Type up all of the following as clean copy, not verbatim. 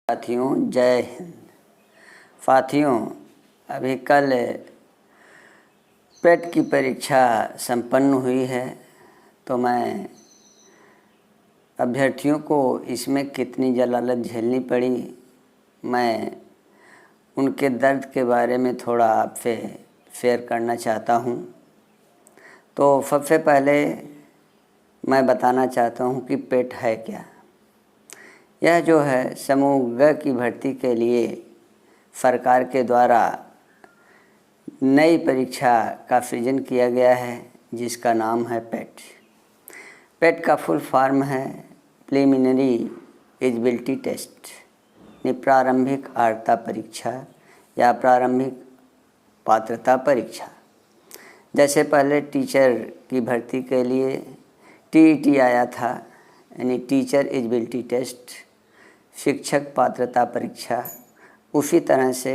साथियों, जय हिंद। साथियों, अभी कल पेट की परीक्षा संपन्न हुई है, तो मैं अभ्यर्थियों को इसमें कितनी जलालत झेलनी पड़ी, मैं उनके दर्द के बारे में थोड़ा आपसे शेयर करना चाहता हूँ। तो सबसे पहले मैं बताना चाहता हूँ कि पेट है क्या। यह जो है समूह ग की भर्ती के लिए सरकार के द्वारा नई परीक्षा का सृजन किया गया है, जिसका नाम है पेट। पेट का फुल फॉर्म है प्रीलिमिनरी एलिजिबिलिटी टेस्ट, प्रारंभिक अर्हता परीक्षा या प्रारंभिक पात्रता परीक्षा। जैसे पहले टीचर की भर्ती के लिए टीईटी आया था, यानी टीचर एलिजिबिलिटी टेस्ट, शिक्षक पात्रता परीक्षा, उसी तरह से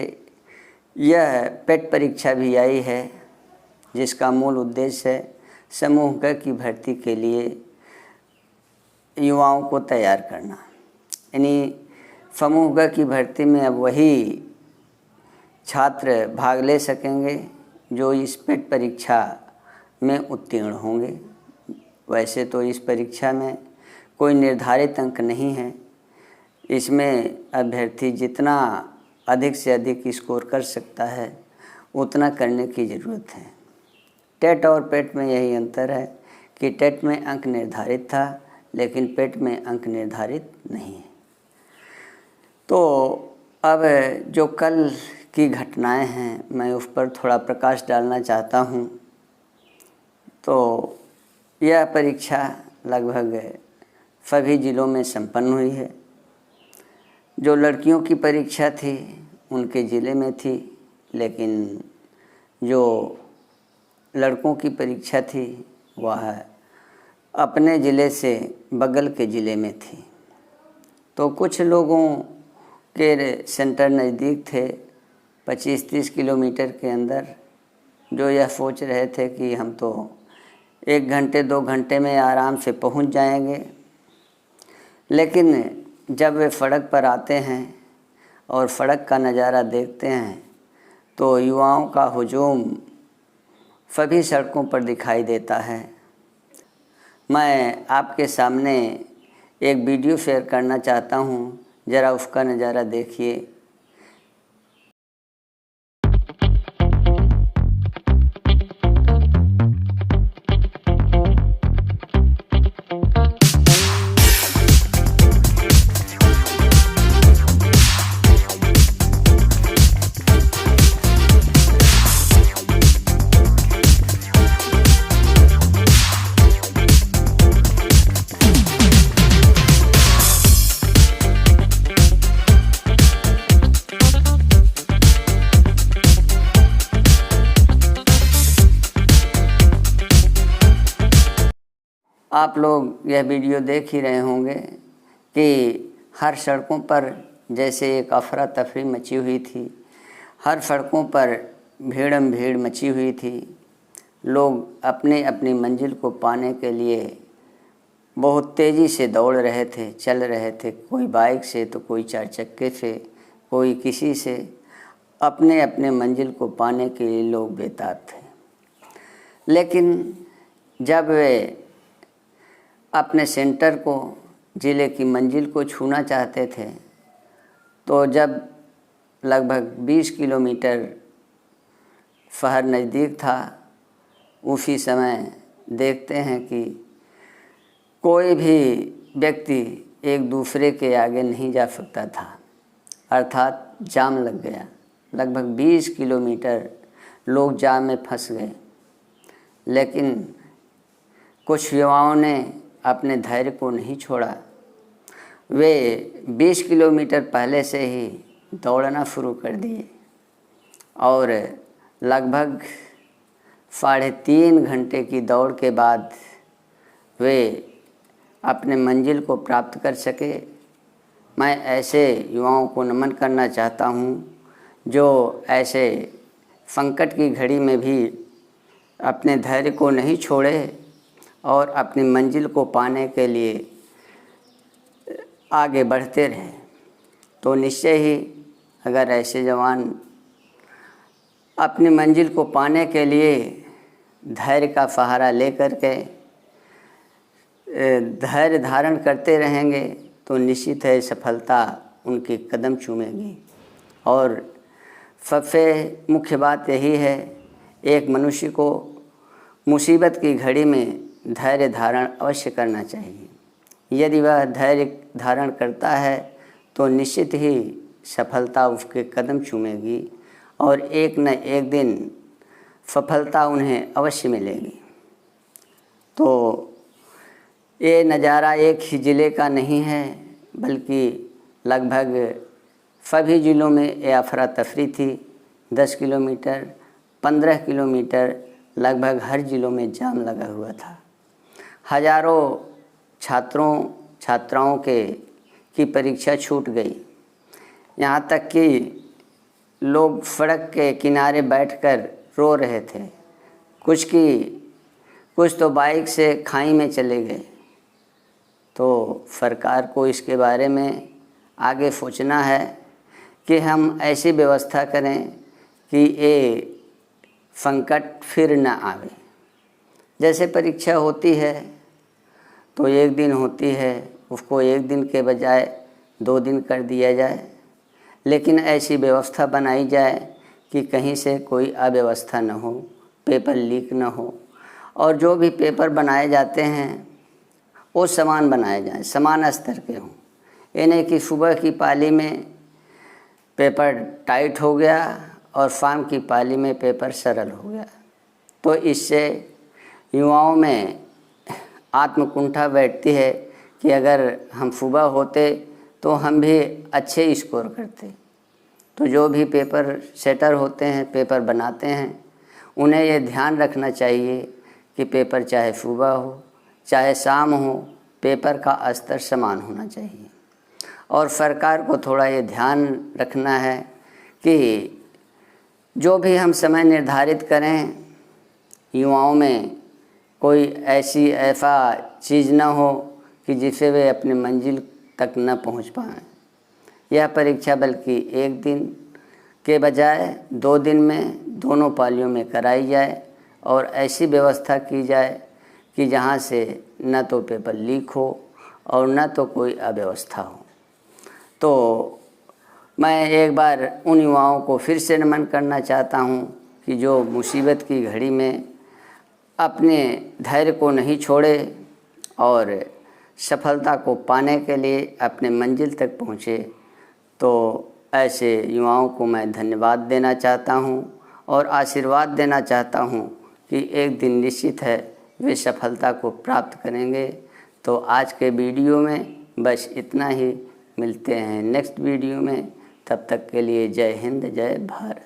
यह पेट परीक्षा भी आई है, जिसका मूल उद्देश्य है समूह ग की भर्ती के लिए युवाओं को तैयार करना। यानी समूह ग की भर्ती में अब वही छात्र भाग ले सकेंगे जो इस पेट परीक्षा में उत्तीर्ण होंगे। वैसे तो इस परीक्षा में कोई निर्धारित अंक नहीं है, इसमें अभ्यर्थी जितना अधिक से अधिक स्कोर कर सकता है उतना करने की ज़रूरत है। टेट और पेट में यही अंतर है कि टेट में अंक निर्धारित था, लेकिन पेट में अंक निर्धारित नहीं है। तो अब जो कल की घटनाएं हैं, मैं उस पर थोड़ा प्रकाश डालना चाहता हूं। तो यह परीक्षा लगभग सभी ज़िलों में संपन्न हुई है। जो लड़कियों की परीक्षा थी उनके ज़िले में थी, लेकिन जो लड़कों की परीक्षा थी वह अपने ज़िले से बगल के ज़िले में थी। तो कुछ लोगों के सेंटर नज़दीक थे, 25-30 किलोमीटर के अंदर, जो यह सोच रहे थे कि हम तो 1 घंटे 2 घंटे में आराम से पहुंच जाएंगे। लेकिन जब वे सड़क पर आते हैं और सड़क का नज़ारा देखते हैं तो युवाओं का हुजूम सभी सड़कों पर दिखाई देता है। मैं आपके सामने एक वीडियो शेयर करना चाहता हूँ, ज़रा उसका नज़ारा देखिए। आप लोग यह वीडियो देख ही रहे होंगे कि हर सड़कों पर जैसे एक अफरा तफरी मची हुई थी, हर सड़कों पर भीड़म भीड़ मची हुई थी। लोग अपने अपनी मंजिल को पाने के लिए बहुत तेज़ी से दौड़ रहे थे, चल रहे थे। कोई बाइक से तो कोई 4 चक्के से, कोई किसी से। अपने अपने मंजिल को पाने के लिए लोग बेताब थे। लेकिन जब वे अपने सेंटर को, ज़िले की मंजिल को छूना चाहते थे, तो जब लगभग 20 किलोमीटर शहर नज़दीक था, उसी समय देखते हैं कि कोई भी व्यक्ति एक दूसरे के आगे नहीं जा सकता था, अर्थात जाम लग गया। लगभग 20 किलोमीटर लोग जाम में फंस गए। लेकिन कुछ युवाओं ने अपने धैर्य को नहीं छोड़ा। वे 20 किलोमीटर पहले से ही दौड़ना शुरू कर दिए और लगभग 3.5 घंटे की दौड़ के बाद वे अपने मंजिल को प्राप्त कर सके। मैं ऐसे युवाओं को नमन करना चाहता हूँ जो ऐसे संकट की घड़ी में भी अपने धैर्य को नहीं छोड़े और अपनी मंजिल को पाने के लिए आगे बढ़ते रहे। तो निश्चय ही अगर ऐसे जवान अपनी मंजिल को पाने के लिए धैर्य का सहारा लेकर के धैर्य धारण करते रहेंगे तो निश्चित है सफलता उनके कदम चूमेगी। और सबसे मुख्य बात यही है, एक मनुष्य को मुसीबत की घड़ी में धैर्य धारण अवश्य करना चाहिए। यदि वह धैर्य धारण करता है तो निश्चित ही सफलता उसके कदम चूमेगी और एक न एक दिन सफलता उन्हें अवश्य मिलेगी। तो ये नज़ारा एक ही ज़िले का नहीं है, बल्कि लगभग सभी ज़िलों में ये अफरा तफरी थी। 10 किलोमीटर 15 किलोमीटर लगभग हर ज़िलों में जाम लगा हुआ था। हज़ारों छात्राओं की परीक्षा छूट गई। यहाँ तक कि लोग सड़क के किनारे बैठकर रो रहे थे। कुछ तो बाइक से खाई में चले गए। तो सरकार को इसके बारे में आगे सोचना है कि हम ऐसी व्यवस्था करें कि ये संकट फिर न आवे। जैसे परीक्षा होती है तो एक दिन होती है, उसको एक दिन के बजाय 2 दिन कर दिया जाए, लेकिन ऐसी व्यवस्था बनाई जाए कि कहीं से कोई अव्यवस्था न हो, पेपर लीक न हो, और जो भी पेपर बनाए जाते हैं वो समान बनाए जाएं, समान स्तर के हों। ये नहीं कि सुबह की पाली में पेपर टाइट हो गया और शाम की पाली में पेपर सरल हो गया। तो इससे युवाओं में आत्मकुंठा बैठती है कि अगर हम सुबह होते तो हम भी अच्छे स्कोर करते। तो जो भी पेपर सेटर होते हैं, पेपर बनाते हैं, उन्हें ये ध्यान रखना चाहिए कि पेपर चाहे सुबह हो चाहे शाम हो, पेपर का स्तर समान होना चाहिए। और सरकार को थोड़ा ये ध्यान रखना है कि जो भी हम समय निर्धारित करें, युवाओं में कोई ऐसा चीज़ ना हो कि जिससे वे अपनी मंजिल तक न पहुंच पाएँ। यह परीक्षा बल्कि एक दिन के बजाय 2 दिन में दोनों पालियों में कराई जाए और ऐसी व्यवस्था की जाए कि जहाँ से न तो पेपर लीक हो और न तो कोई अव्यवस्था हो। तो मैं एक बार उन युवाओं को फिर से नमन करना चाहता हूँ कि जो मुसीबत की घड़ी में अपने धैर्य को नहीं छोड़े और सफलता को पाने के लिए अपने मंजिल तक पहुँचे। तो ऐसे युवाओं को मैं धन्यवाद देना चाहता हूँ और आशीर्वाद देना चाहता हूँ कि एक दिन निश्चित है वे सफलता को प्राप्त करेंगे। तो आज के वीडियो में बस इतना ही। मिलते हैं नेक्स्ट वीडियो में, तब तक के लिए जय हिंद, जय भारत।